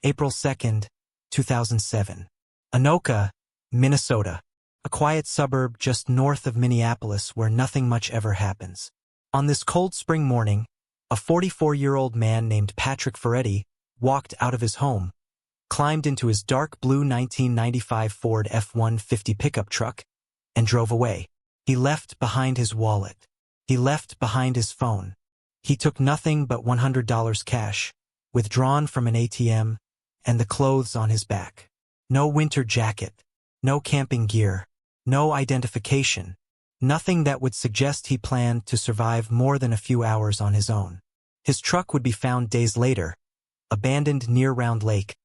April 2, 2007. Anoka, Minnesota. A quiet suburb just north of Minneapolis where nothing much ever happens. On this cold spring morning, a 44-year-old man named Patrick Ferretti walked out of his home, climbed into his dark blue 1995 Ford F-150 pickup truck, and drove away. He left behind his wallet. He left behind his phone. He took nothing but $100 cash, withdrawn from an ATM, and the clothes on his back. No winter jacket, no camping gear, no identification, nothing that would suggest he planned to survive more than a few hours on his own. His truck would be found days later, abandoned near Round Lake,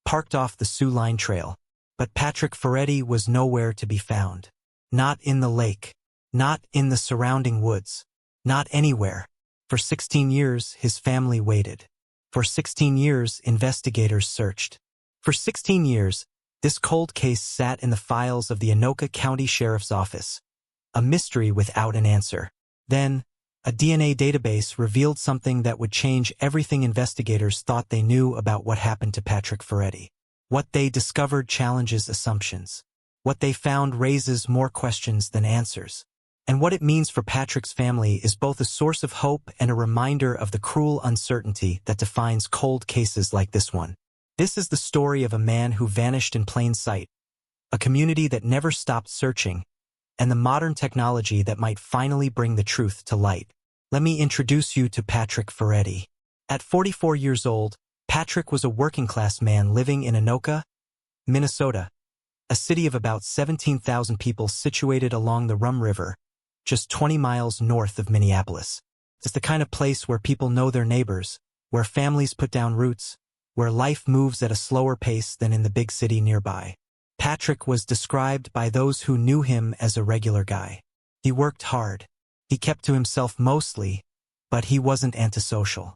parked off the Sioux Line Trail. But Patrick Ferretti was nowhere to be found. Not in the lake, not in the surrounding woods, not anywhere. For 16 years, his family waited. For 16 years, investigators searched. For 16 years, this cold case sat in the files of the Anoka County Sheriff's Office, a mystery without an answer. Then, a DNA database revealed something that would change everything investigators thought they knew about what happened to Patrick Ferretti. What they discovered challenges assumptions. What they found raises more questions than answers. And what it means for Patrick's family is both a source of hope and a reminder of the cruel uncertainty that defines cold cases like this one. This is the story of a man who vanished in plain sight, a community that never stopped searching, and the modern technology that might finally bring the truth to light. Let me introduce you to Patrick Ferretti. At 44 years old, Patrick was a working-class man living in Anoka, Minnesota, a city of about 17,000 people situated along the Rum River, just 20 miles north of Minneapolis. It's the kind of place where people know their neighbors, where families put down roots, where life moves at a slower pace than in the big city nearby. Patrick was described by those who knew him as a regular guy. He worked hard. He kept to himself mostly, but he wasn't antisocial.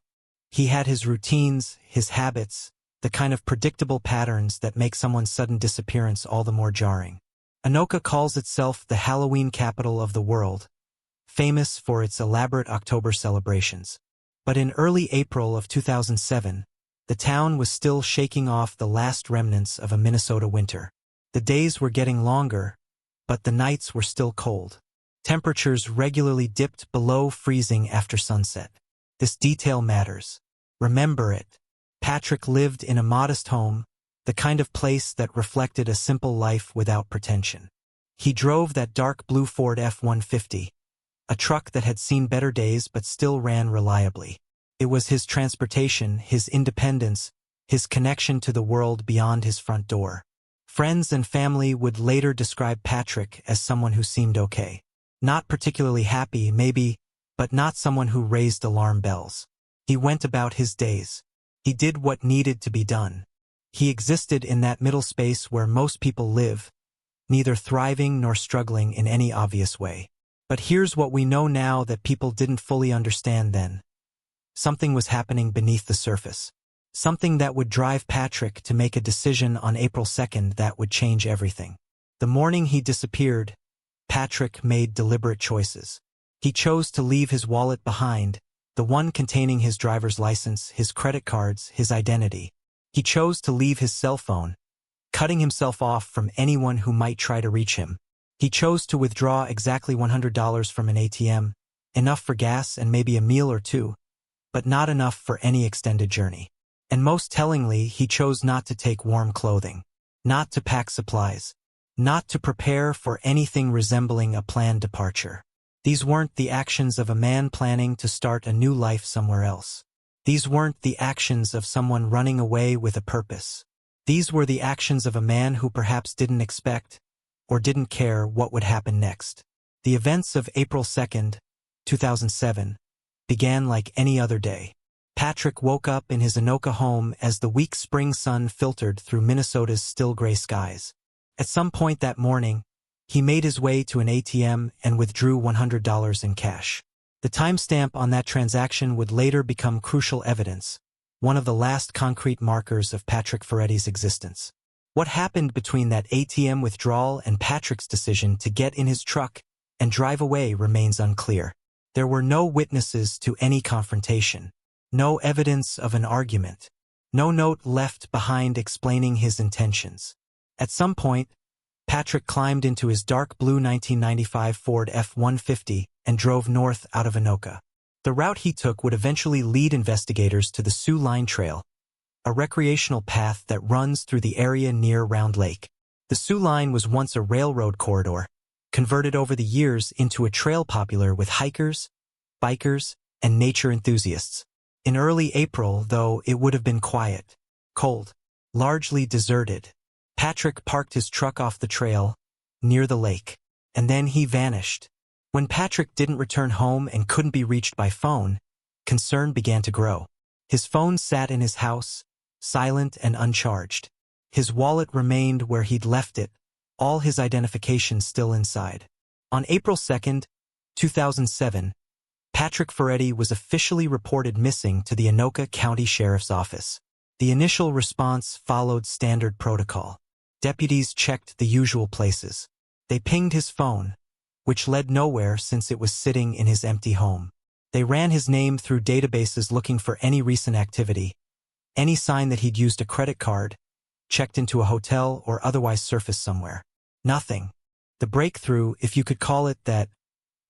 He had his routines, his habits, the kind of predictable patterns that make someone's sudden disappearance all the more jarring. Anoka calls itself the Halloween capital of the world, famous for its elaborate October celebrations. But in early April of 2007, the town was still shaking off the last remnants of a Minnesota winter. The days were getting longer, but the nights were still cold. Temperatures regularly dipped below freezing after sunset. This detail matters. Remember it. Patrick lived in a modest home, the kind of place that reflected a simple life without pretension. He drove that dark blue Ford F-150, a truck that had seen better days but still ran reliably. It was his transportation, his independence, his connection to the world beyond his front door. Friends and family would later describe Patrick as someone who seemed okay. Not particularly happy, maybe, but not someone who raised alarm bells. He went about his days. He did what needed to be done. He existed in that middle space where most people live, neither thriving nor struggling in any obvious way. But here's what we know now that people didn't fully understand then. Something was happening beneath the surface. Something that would drive Patrick to make a decision on April 2nd that would change everything. The morning he disappeared, Patrick made deliberate choices. He chose to leave his wallet behind, the one containing his driver's license, his credit cards, his identity. He chose to leave his cell phone, cutting himself off from anyone who might try to reach him. He chose to withdraw exactly $100 from an ATM, enough for gas and maybe a meal or two, but not enough for any extended journey. And most tellingly, he chose not to take warm clothing, not to pack supplies, not to prepare for anything resembling a planned departure. These weren't the actions of a man planning to start a new life somewhere else. These weren't the actions of someone running away with a purpose. These were the actions of a man who perhaps didn't expect or didn't care what would happen next. The events of April 2nd, 2007, began like any other day. Patrick woke up in his Anoka home as the weak spring sun filtered through Minnesota's still gray skies. At some point that morning, he made his way to an ATM and withdrew $100 in cash. The timestamp on that transaction would later become crucial evidence, one of the last concrete markers of Patrick Ferretti's existence. What happened between that ATM withdrawal and Patrick's decision to get in his truck and drive away remains unclear. There were no witnesses to any confrontation. No evidence of an argument. No note left behind explaining his intentions. At some point, Patrick climbed into his dark blue 1995 Ford F-150 and drove north out of Anoka. The route he took would eventually lead investigators to the Sioux Line Trail, a recreational path that runs through the area near Round Lake. The Sioux Line was once a railroad corridor, converted over the years into a trail popular with hikers, bikers, and nature enthusiasts. In early April, though, it would have been quiet, cold, largely deserted. Patrick parked his truck off the trail, near the lake, and then he vanished. When Patrick didn't return home and couldn't be reached by phone, concern began to grow. His phone sat in his house, silent and uncharged. His wallet remained where he'd left it, all his identification still inside. On April 2, 2007, Patrick Ferretti was officially reported missing to the Anoka County Sheriff's Office. The initial response followed standard protocol. Deputies checked the usual places. They pinged his phone, which led nowhere since it was sitting in his empty home. They ran his name through databases looking for any recent activity, any sign that he'd used a credit card, checked into a hotel, or otherwise surfaced somewhere. Nothing. The breakthrough, if you could call it that,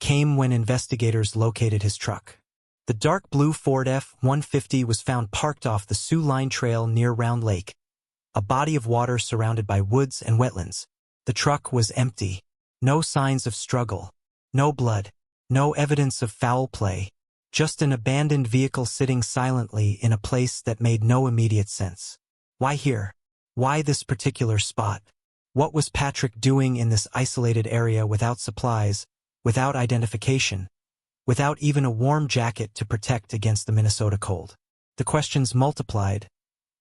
came when investigators located his truck. The dark blue Ford F-150 was found parked off the Sioux Line Trail near Round Lake, a body of water surrounded by woods and wetlands. The truck was empty. No signs of struggle. No blood. No evidence of foul play. Just an abandoned vehicle sitting silently in a place that made no immediate sense. Why here? Why this particular spot? What was Patrick doing in this isolated area without supplies, without identification, without even a warm jacket to protect against the Minnesota cold? The questions multiplied,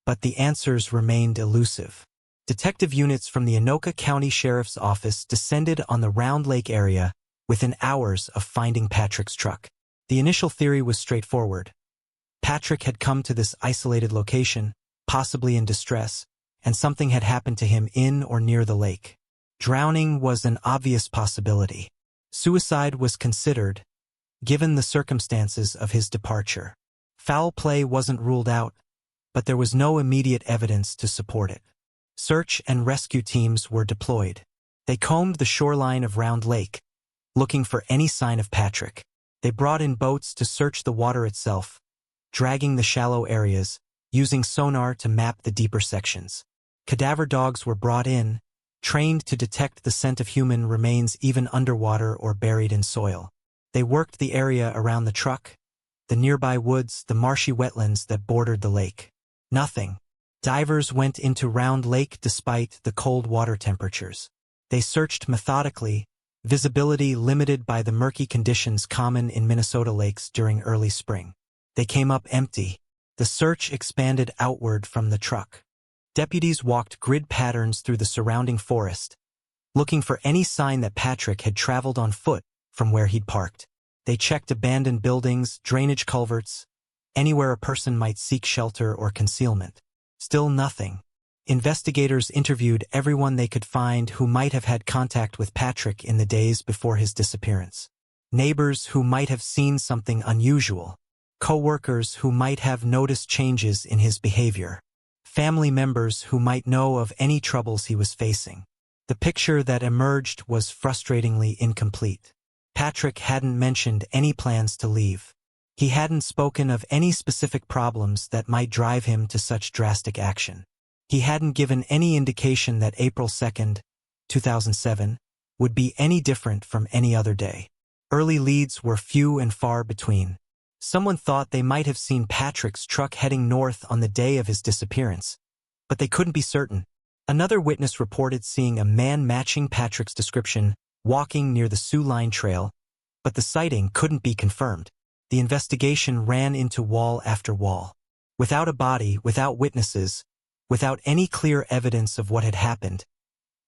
but the answers remained elusive. Detective units from the Anoka County Sheriff's Office descended on the Round Lake area within hours of finding Patrick's truck. The initial theory was straightforward. Patrick had come to this isolated location, possibly in distress, and something had happened to him in or near the lake. Drowning was an obvious possibility. Suicide was considered, given the circumstances of his departure. Foul play wasn't ruled out, but there was no immediate evidence to support it. Search and rescue teams were deployed. They combed the shoreline of Round Lake, looking for any sign of Patrick. They brought in boats to search the water itself, dragging the shallow areas, using sonar to map the deeper sections. Cadaver dogs were brought in, trained to detect the scent of human remains even underwater or buried in soil. They worked the area around the truck, the nearby woods, the marshy wetlands that bordered the lake. Nothing. Divers went into Round Lake despite the cold water temperatures. They searched methodically, visibility limited by the murky conditions common in Minnesota lakes during early spring. They came up empty. The search expanded outward from the truck. Deputies walked grid patterns through the surrounding forest, looking for any sign that Patrick had traveled on foot from where he'd parked. They checked abandoned buildings, drainage culverts, anywhere a person might seek shelter or concealment. Still nothing. Investigators interviewed everyone they could find who might have had contact with Patrick in the days before his disappearance. Neighbors who might have seen something unusual. Co-workers who might have noticed changes in his behavior. Family members who might know of any troubles he was facing. The picture that emerged was frustratingly incomplete. Patrick hadn't mentioned any plans to leave. He hadn't spoken of any specific problems that might drive him to such drastic action. He hadn't given any indication that April 2, 2007, would be any different from any other day. Early leads were few and far between. Someone thought they might have seen Patrick's truck heading north on the day of his disappearance, but they couldn't be certain. Another witness reported seeing a man matching Patrick's description walking near the Sioux Line Trail, but the sighting couldn't be confirmed. The investigation ran into wall after wall. Without a body, without witnesses, without any clear evidence of what had happened,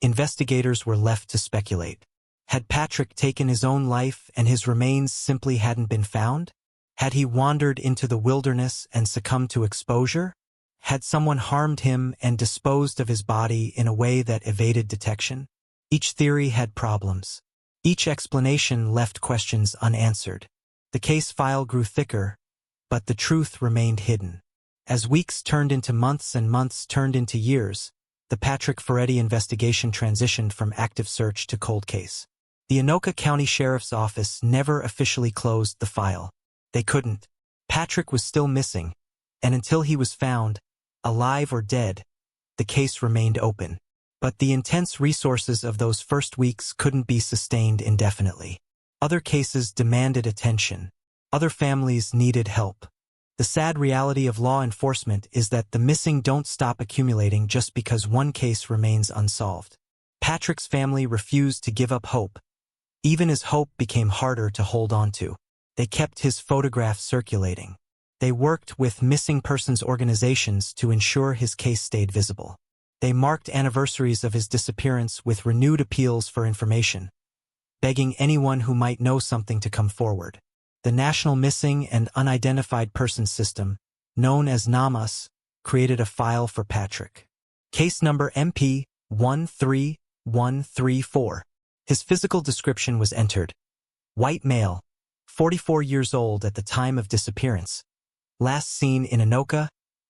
investigators were left to speculate. Had Patrick taken his own life and his remains simply hadn't been found? Had he wandered into the wilderness and succumbed to exposure? Had someone harmed him and disposed of his body in a way that evaded detection? Each theory had problems. Each explanation left questions unanswered. The case file grew thicker, but the truth remained hidden. As weeks turned into months and months turned into years, the Patrick Ferretti investigation transitioned from active search to cold case. The Anoka County Sheriff's Office never officially closed the file. They couldn't. Patrick was still missing, and until he was found, alive or dead, the case remained open. But the intense resources of those first weeks couldn't be sustained indefinitely. Other cases demanded attention. Other families needed help. The sad reality of law enforcement is that the missing don't stop accumulating just because one case remains unsolved. Patrick's family refused to give up hope, even as hope became harder to hold on to. They kept his photograph circulating. They worked with missing persons organizations to ensure his case stayed visible. They marked anniversaries of his disappearance with renewed appeals for information, begging anyone who might know something to come forward. The National Missing and Unidentified Persons System, known as NAMUS, created a file for Patrick. Case number MP 13134. His physical description was entered. White male, 44 years old at the time of disappearance. Last seen in Anoka,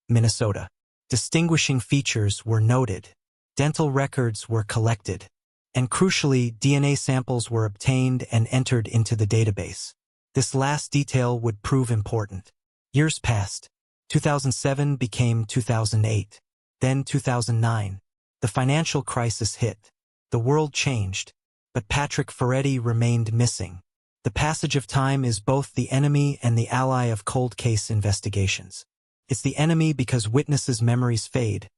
Minnesota. Distinguishing features were noted. Dental records were collected. And crucially, DNA samples were obtained and entered into the database. This last detail would prove important. Years passed. 2007 became 2008. Then 2009. The financial crisis hit. The world changed. But Patrick Ferretti remained missing. The passage of time is both the enemy and the ally of cold case investigations. It's the enemy because witnesses' memories fade,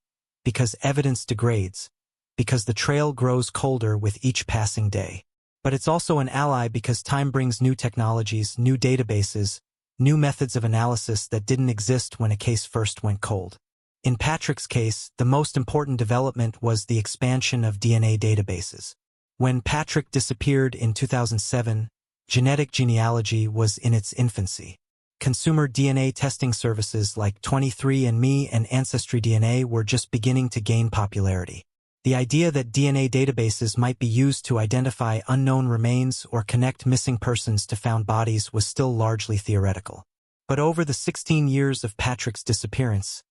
because evidence degrades, because the trail grows colder with each passing day. But it's also an ally because time brings new technologies, new databases, new methods of analysis that didn't exist when a case first went cold. In Patrick's case, the most important development was the expansion of DNA databases. When Patrick disappeared in 2007, genetic genealogy was in its infancy. Consumer DNA testing services like 23andMe and Ancestry DNA were just beginning to gain popularity. The idea that DNA databases might be used to identify unknown remains or connect missing persons to found bodies was still largely theoretical. But over the 16 years of Patrick's disappearance,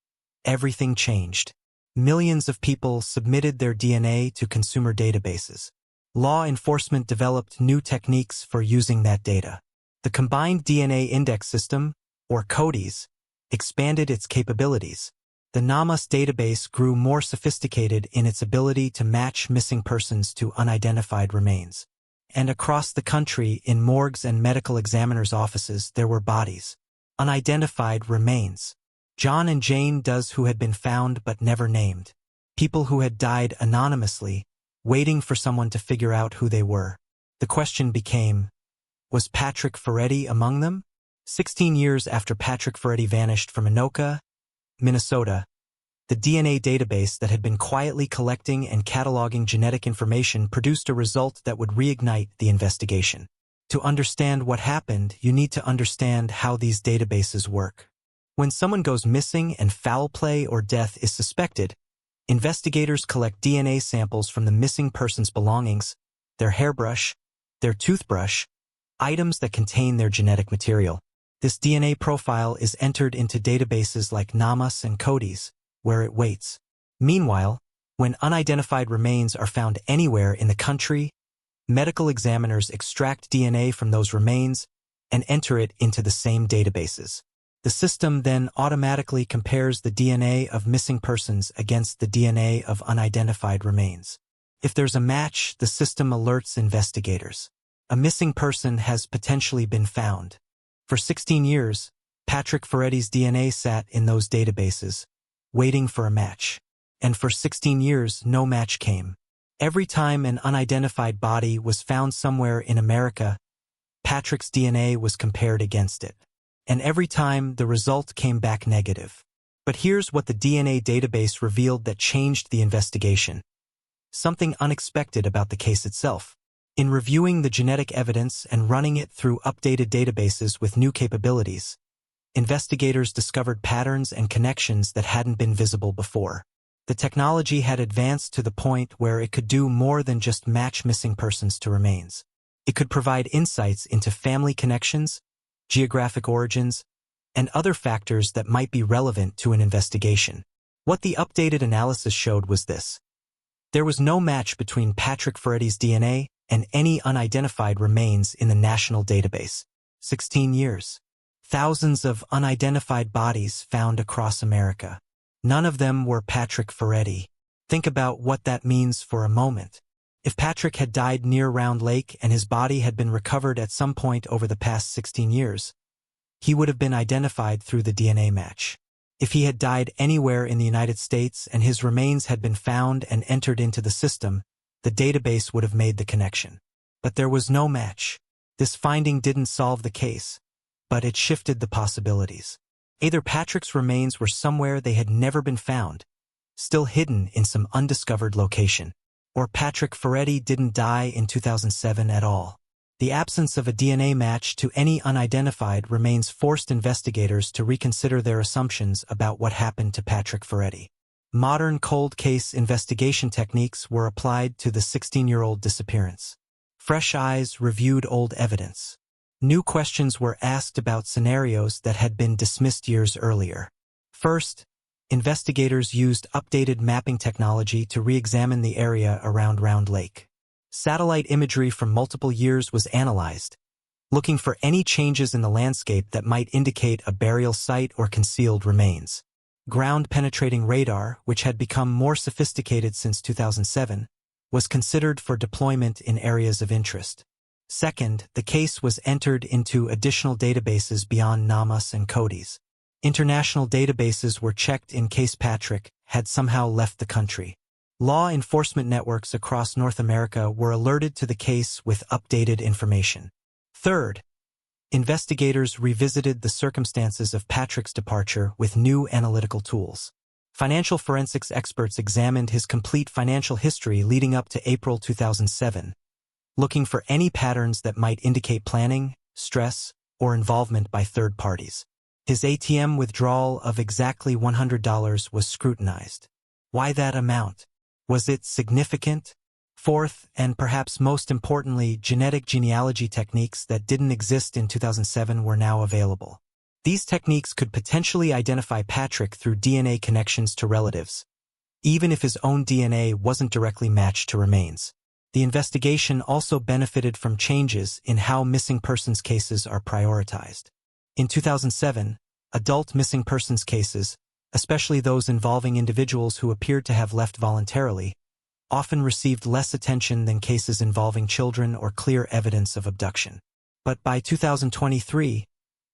everything changed. Millions of people submitted their DNA to consumer databases. Law enforcement developed new techniques for using that data. The Combined DNA Index System, or CODIS, expanded its capabilities. The NAMUS database grew more sophisticated in its ability to match missing persons to unidentified remains. And across the country, in morgues and medical examiners' offices, there were bodies. Unidentified remains. John and Jane Does who had been found but never named. People who had died anonymously, waiting for someone to figure out who they were. The question became, was Patrick Ferretti among them? 16 years after Patrick Ferretti vanished from Anoka, Minnesota, the DNA database that had been quietly collecting and cataloging genetic information produced a result that would reignite the investigation. To understand what happened, you need to understand how these databases work. When someone goes missing and foul play or death is suspected, investigators collect DNA samples from the missing person's belongings, their hairbrush, their toothbrush, items that contain their genetic material. This DNA profile is entered into databases like NAMUS and CODIS, where it waits. Meanwhile, when unidentified remains are found anywhere in the country, medical examiners extract DNA from those remains and enter it into the same databases. The system then automatically compares the DNA of missing persons against the DNA of unidentified remains. If there's a match, the system alerts investigators. A missing person has potentially been found. For 16 years, Patrick Ferretti's DNA sat in those databases, waiting for a match. And for 16 years, no match came. Every time an unidentified body was found somewhere in America, Patrick's DNA was compared against it. And every time, the result came back negative. But here's what the DNA database revealed that changed the investigation. Something unexpected about the case itself. In reviewing the genetic evidence and running it through updated databases with new capabilities, investigators discovered patterns and connections that hadn't been visible before. The technology had advanced to the point where it could do more than just match missing persons to remains. It could provide insights into family connections, geographic origins, and other factors that might be relevant to an investigation. What the updated analysis showed was this. There was no match between Patrick Ferretti's DNA and any unidentified remains in the national database. 16 years. Thousands of unidentified bodies found across America. None of them were Patrick Ferretti. Think about what that means for a moment. If Patrick had died near Round Lake and his body had been recovered at some point over the past 16 years, he would have been identified through the DNA match. If he had died anywhere in the United States and his remains had been found and entered into the system, the database would have made the connection. But there was no match. This finding didn't solve the case, but it shifted the possibilities. Either Patrick's remains were somewhere they had never been found, still hidden in some undiscovered location, or Patrick Ferretti didn't die in 2007 at all. The absence of a DNA match to any unidentified remains forced investigators to reconsider their assumptions about what happened to Patrick Ferretti. Modern cold case investigation techniques were applied to the 16-year-old disappearance. Fresh eyes reviewed old evidence. New questions were asked about scenarios that had been dismissed years earlier. First, investigators used updated mapping technology to re-examine the area around Round Lake. Satellite imagery from multiple years was analyzed, looking for any changes in the landscape that might indicate a burial site or concealed remains. Ground-penetrating radar, which had become more sophisticated since 2007, was considered for deployment in areas of interest. Second, the case was entered into additional databases beyond NAMUS and CODIS. International databases were checked in case Patrick had somehow left the country. Law enforcement networks across North America were alerted to the case with updated information. Third, investigators revisited the circumstances of Patrick's departure with new analytical tools. Financial forensics experts examined his complete financial history leading up to April 2007, looking for any patterns that might indicate planning, stress, or involvement by third parties. His ATM withdrawal of exactly $100 was scrutinized. Why that amount? Was it significant? Fourth, and perhaps most importantly, genetic genealogy techniques that didn't exist in 2007 were now available. These techniques could potentially identify Patrick through DNA connections to relatives, even if his own DNA wasn't directly matched to remains. The investigation also benefited from changes in how missing persons cases are prioritized. In 2007, adult missing persons cases, especially those involving individuals who appeared to have left voluntarily, often received less attention than cases involving children or clear evidence of abduction. But by 2023,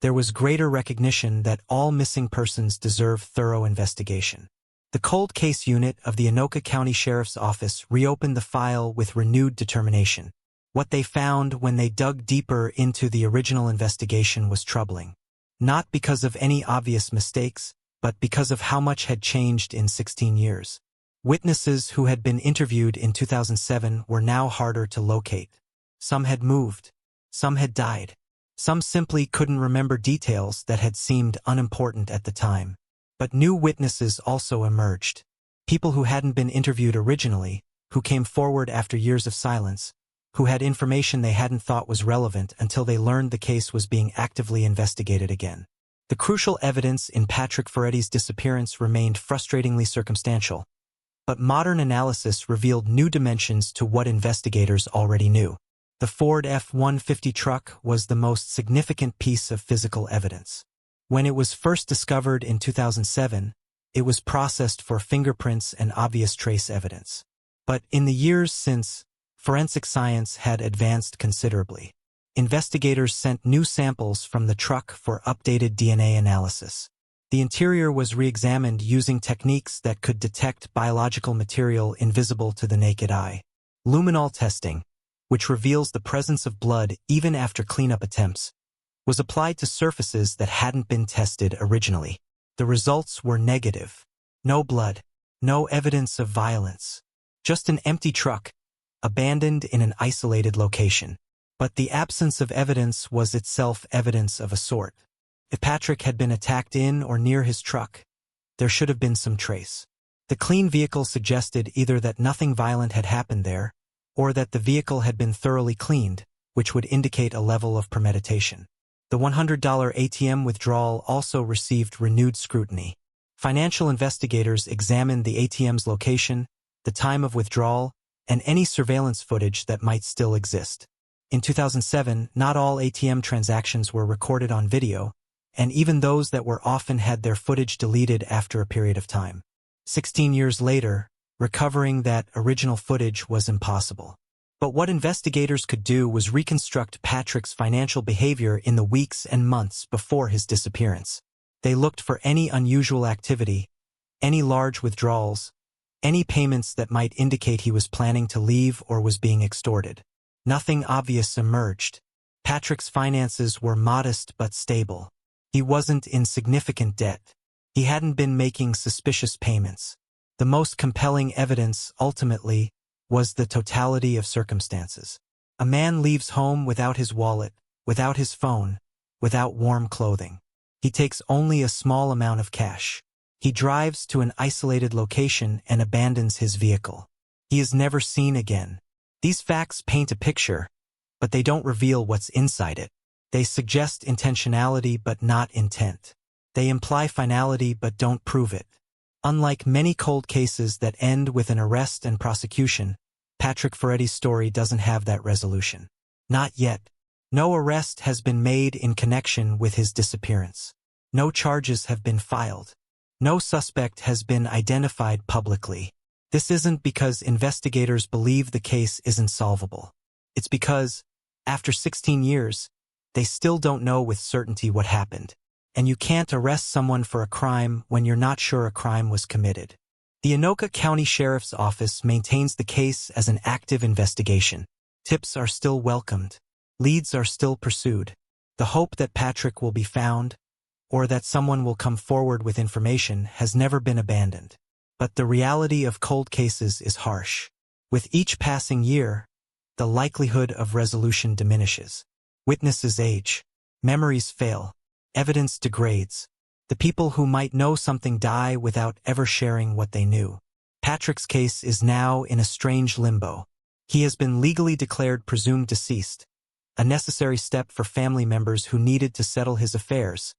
there was greater recognition that all missing persons deserve thorough investigation. The Cold Case Unit of the Anoka County Sheriff's Office reopened the file with renewed determination. What they found when they dug deeper into the original investigation was troubling. Not because of any obvious mistakes, but because of how much had changed in 16 years. Witnesses who had been interviewed in 2007 were now harder to locate. Some had moved. Some had died. Some simply couldn't remember details that had seemed unimportant at the time. But new witnesses also emerged. People who hadn't been interviewed originally, who came forward after years of silence, who had information they hadn't thought was relevant until they learned the case was being actively investigated again. The crucial evidence in Patrick Ferretti's disappearance remained frustratingly circumstantial, but modern analysis revealed new dimensions to what investigators already knew. The Ford F-150 truck was the most significant piece of physical evidence. When it was first discovered in 2007, it was processed for fingerprints and obvious trace evidence. But in the years since, forensic science had advanced considerably. Investigators sent new samples from the truck for updated DNA analysis. The interior was re-examined using techniques that could detect biological material invisible to the naked eye. Luminol testing, which reveals the presence of blood even after cleanup attempts, was applied to surfaces that hadn't been tested originally. The results were negative. No blood, no evidence of violence. Just an empty truck, abandoned in an isolated location. But the absence of evidence was itself evidence of a sort. If Patrick had been attacked in or near his truck, there should have been some trace. The clean vehicle suggested either that nothing violent had happened there, or that the vehicle had been thoroughly cleaned, which would indicate a level of premeditation. The $100 ATM withdrawal also received renewed scrutiny. Financial investigators examined the ATM's location, the time of withdrawal, and any surveillance footage that might still exist. In 2007, not all ATM transactions were recorded on video, and even those that were often had their footage deleted after a period of time. 16 years later, recovering that original footage was impossible. But what investigators could do was reconstruct Patrick's financial behavior in the weeks and months before his disappearance. They looked for any unusual activity, any large withdrawals, any payments that might indicate he was planning to leave or was being extorted. Nothing obvious emerged. Patrick's finances were modest but stable. He wasn't in significant debt. He hadn't been making suspicious payments. The most compelling evidence, ultimately, was the totality of circumstances. A man leaves home without his wallet, without his phone, without warm clothing. He takes only a small amount of cash. He drives to an isolated location and abandons his vehicle. He is never seen again. These facts paint a picture, but they don't reveal what's inside it. They suggest intentionality but not intent. They imply finality but don't prove it. Unlike many cold cases that end with an arrest and prosecution, Patrick Ferretti's story doesn't have that resolution. Not yet. No arrest has been made in connection with his disappearance. No charges have been filed. No suspect has been identified publicly. This isn't because investigators believe the case isn't solvable. It's because, after 16 years, they still don't know with certainty what happened. And you can't arrest someone for a crime when you're not sure a crime was committed. The Anoka County Sheriff's Office maintains the case as an active investigation. Tips are still welcomed. Leads are still pursued. The hope that Patrick will be found, or that someone will come forward with information, has never been abandoned. But the reality of cold cases is harsh. With each passing year, the likelihood of resolution diminishes. Witnesses age. Memories fail. Evidence degrades. The people who might know something die without ever sharing what they knew. Patrick's case is now in a strange limbo. He has been legally declared presumed deceased, a necessary step for family members who needed to settle his affairs,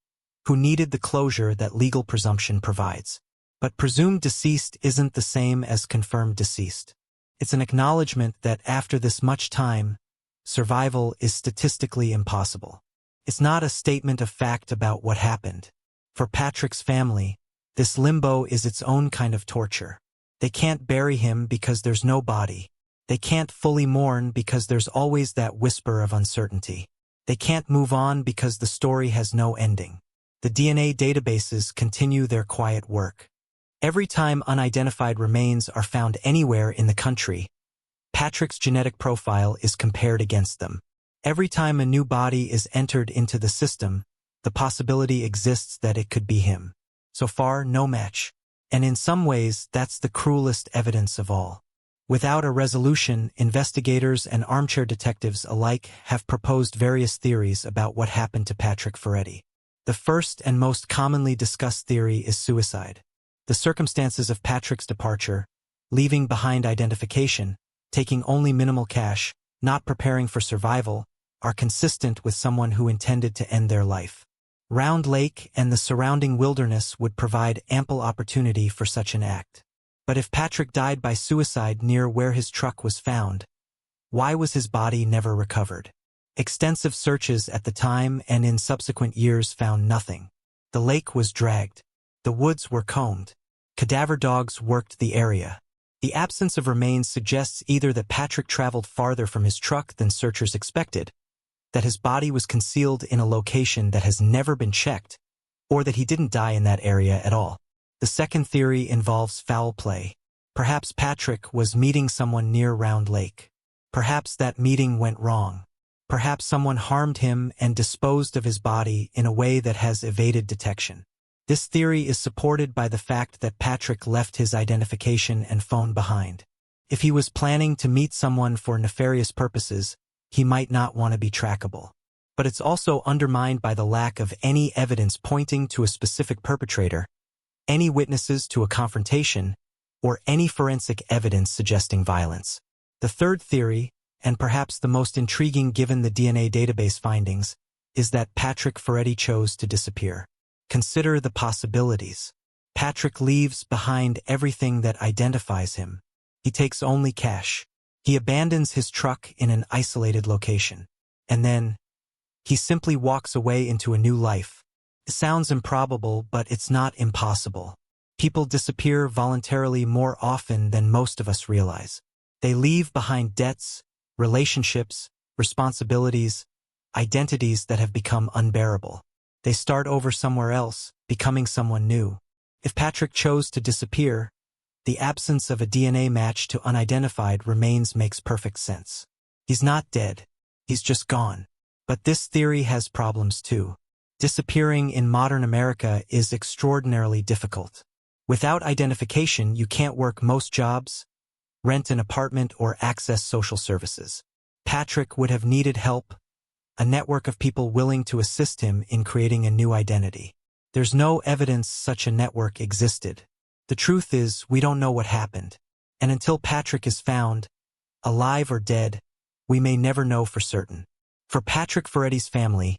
who needed the closure that legal presumption provides. But presumed deceased isn't the same as confirmed deceased. It's an acknowledgement that after this much time, survival is statistically impossible. It's not a statement of fact about what happened. For Patrick's family, this limbo is its own kind of torture. They can't bury him because there's no body. They can't fully mourn because there's always that whisper of uncertainty. They can't move on because the story has no ending. The DNA databases continue their quiet work. Every time unidentified remains are found anywhere in the country, Patrick's genetic profile is compared against them. Every time a new body is entered into the system, the possibility exists that it could be him. So far, no match. And in some ways, that's the cruelest evidence of all. Without a resolution, investigators and armchair detectives alike have proposed various theories about what happened to Patrick Ferretti. The first and most commonly discussed theory is suicide. The circumstances of Patrick's departure, leaving behind identification, taking only minimal cash, not preparing for survival, are consistent with someone who intended to end their life. Round Lake and the surrounding wilderness would provide ample opportunity for such an act. But if Patrick died by suicide near where his truck was found, why was his body never recovered? Extensive searches at the time and in subsequent years found nothing. The lake was dragged. The woods were combed. Cadaver dogs worked the area. The absence of remains suggests either that Patrick traveled farther from his truck than searchers expected, that his body was concealed in a location that has never been checked, or that he didn't die in that area at all. The second theory involves foul play. Perhaps Patrick was meeting someone near Round Lake. Perhaps that meeting went wrong. Perhaps someone harmed him and disposed of his body in a way that has evaded detection. This theory is supported by the fact that Patrick left his identification and phone behind. If he was planning to meet someone for nefarious purposes, he might not want to be trackable. But it's also undermined by the lack of any evidence pointing to a specific perpetrator, any witnesses to a confrontation, or any forensic evidence suggesting violence. The third theory, and perhaps the most intriguing given the DNA database findings, is that Patrick Ferretti chose to disappear. Consider the possibilities. Patrick leaves behind everything that identifies him. He takes only cash. He abandons his truck in an isolated location. And then, he simply walks away into a new life. It sounds improbable, but it's not impossible. People disappear voluntarily more often than most of us realize. They leave behind debts, relationships, responsibilities, identities that have become unbearable. They start over somewhere else, becoming someone new. If Patrick chose to disappear, the absence of a DNA match to unidentified remains makes perfect sense. He's not dead. He's just gone. But this theory has problems too. Disappearing in modern America is extraordinarily difficult. Without identification, you can't work most jobs, rent an apartment, or access social services. Patrick would have needed help, a network of people willing to assist him in creating a new identity. There's no evidence such a network existed. The truth is, we don't know what happened. And until Patrick is found, alive or dead, we may never know for certain. For Patrick Ferretti's family,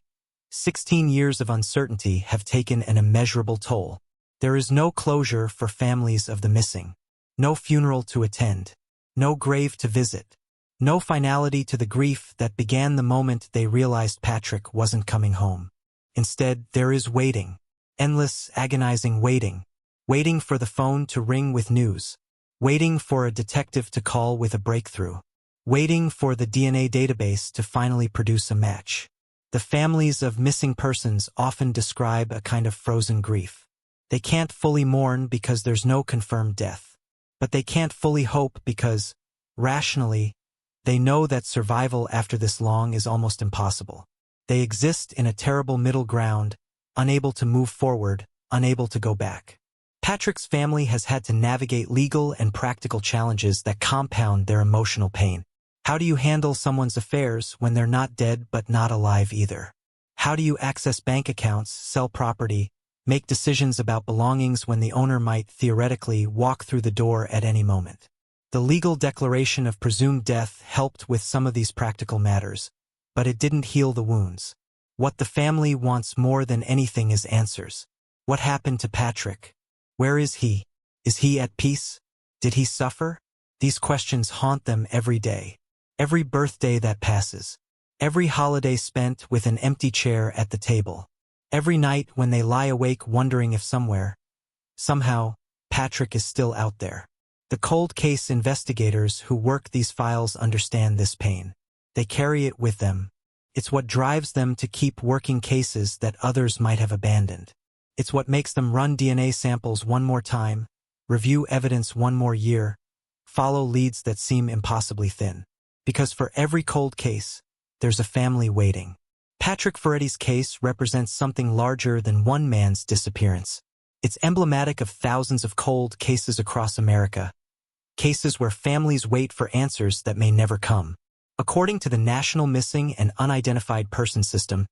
16 years of uncertainty have taken an immeasurable toll. There is no closure for families of the missing, no funeral to attend, no grave to visit, no finality to the grief that began the moment they realized Patrick wasn't coming home. Instead, there is waiting, endless, agonizing waiting, waiting for the phone to ring with news, waiting for a detective to call with a breakthrough, waiting for the DNA database to finally produce a match. The families of missing persons often describe a kind of frozen grief. They can't fully mourn because there's no confirmed death. But they can't fully hope because, rationally, they know that survival after this long is almost impossible. They exist in a terrible middle ground, unable to move forward, unable to go back. Patrick's family has had to navigate legal and practical challenges that compound their emotional pain. How do you handle someone's affairs when they're not dead but not alive either? How do you access bank accounts, sell property, make decisions about belongings when the owner might theoretically walk through the door at any moment? The legal declaration of presumed death helped with some of these practical matters, but it didn't heal the wounds. What the family wants more than anything is answers. What happened to Patrick? Where is he? Is he at peace? Did he suffer? These questions haunt them every day. Every birthday that passes. Every holiday spent with an empty chair at the table. Every night when they lie awake wondering if somewhere, somehow, Patrick is still out there. The cold case investigators who work these files understand this pain. They carry it with them. It's what drives them to keep working cases that others might have abandoned. It's what makes them run DNA samples one more time, review evidence one more year, follow leads that seem impossibly thin. Because for every cold case, there's a family waiting. Patrick Ferretti's case represents something larger than one man's disappearance. It's emblematic of thousands of cold cases across America, cases where families wait for answers that may never come. According to the National Missing and Unidentified Person System,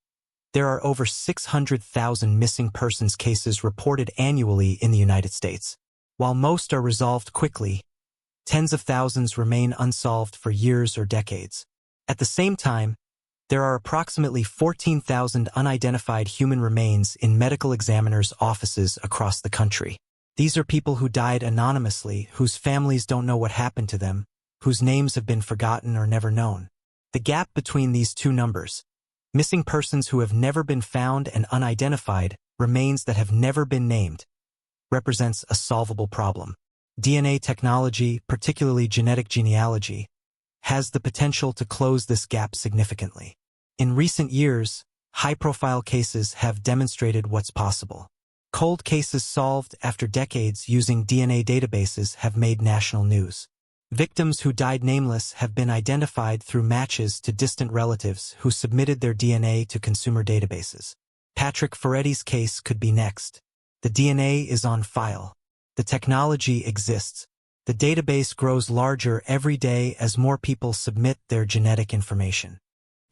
there are over 600,000 missing persons cases reported annually in the United States. While most are resolved quickly, tens of thousands remain unsolved for years or decades. At the same time, there are approximately 14,000 unidentified human remains in medical examiners' offices across the country. These are people who died anonymously, whose families don't know what happened to them, whose names have been forgotten or never known. The gap between these two numbers, missing persons who have never been found and unidentified remains that have never been named, represents a solvable problem. DNA technology, particularly genetic genealogy, has the potential to close this gap significantly. In recent years, high-profile cases have demonstrated what's possible. Cold cases solved after decades using DNA databases have made national news. Victims who died nameless have been identified through matches to distant relatives who submitted their DNA to consumer databases. Patrick Ferretti's case could be next. The DNA is on file. The technology exists. The database grows larger every day as more people submit their genetic information.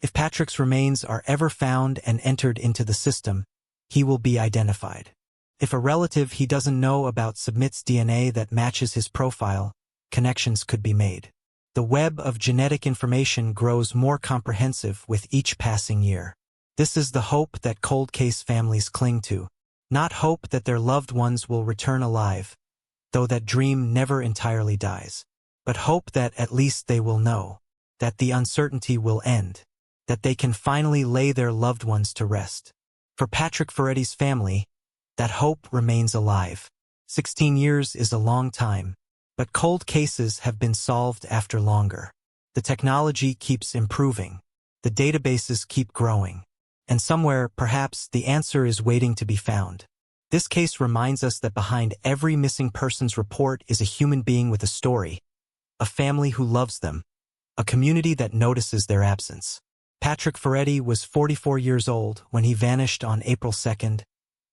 If Patrick's remains are ever found and entered into the system, he will be identified. If a relative he doesn't know about submits DNA that matches his profile, connections could be made. The web of genetic information grows more comprehensive with each passing year. This is the hope that cold case families cling to. Not hope that their loved ones will return alive, though that dream never entirely dies, but hope that at least they will know, that the uncertainty will end, that they can finally lay their loved ones to rest. For Patrick Ferretti's family, that hope remains alive. 16 years is a long time, but cold cases have been solved after longer. The technology keeps improving, the databases keep growing, and somewhere, perhaps, the answer is waiting to be found. This case reminds us that behind every missing person's report is a human being with a story, a family who loves them, a community that notices their absence. Patrick Ferretti was 44 years old when he vanished on April 2,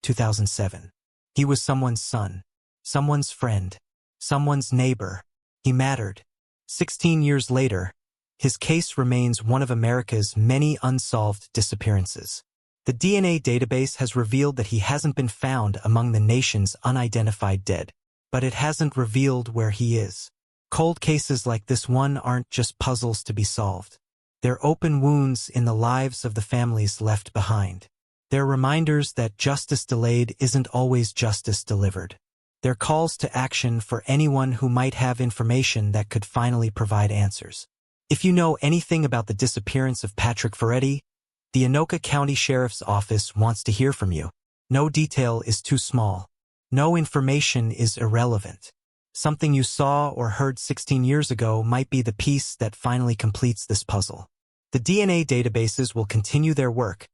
2007. He was someone's son, someone's friend, someone's neighbor. He mattered. 16 years later, his case remains one of America's many unsolved disappearances. The DNA database has revealed that he hasn't been found among the nation's unidentified dead, but it hasn't revealed where he is. Cold cases like this one aren't just puzzles to be solved. They're open wounds in the lives of the families left behind. They're reminders that justice delayed isn't always justice delivered. They're calls to action for anyone who might have information that could finally provide answers. If you know anything about the disappearance of Patrick Ferretti, the Anoka County Sheriff's Office wants to hear from you. No detail is too small. No information is irrelevant. Something you saw or heard 16 years ago might be the piece that finally completes this puzzle. The DNA databases will continue their work,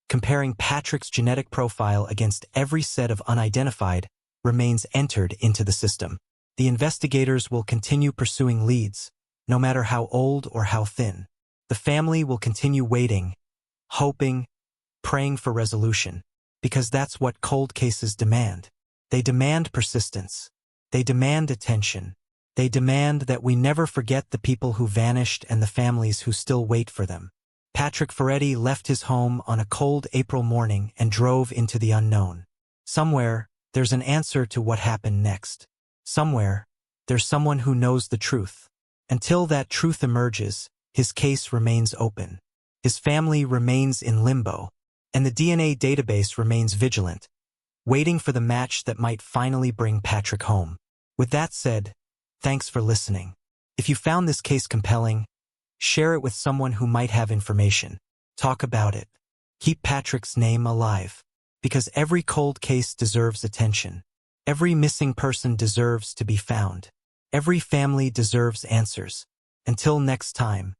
comparing Patrick's genetic profile against every set of unidentified remains entered into the system. The investigators will continue pursuing leads, no matter how old or how thin. The family will continue waiting, hoping, praying for resolution, because that's what cold cases demand. They demand persistence. They demand attention. They demand that we never forget the people who vanished and the families who still wait for them. Patrick Ferretti left his home on a cold April morning and drove into the unknown. Somewhere, there's an answer to what happened next. Somewhere, there's someone who knows the truth. Until that truth emerges, his case remains open. His family remains in limbo, and the DNA database remains vigilant, waiting for the match that might finally bring Patrick home. With that said, thanks for listening. If you found this case compelling, share it with someone who might have information. Talk about it. Keep Patrick's name alive, because every cold case deserves attention. Every missing person deserves to be found. Every family deserves answers. Until next time.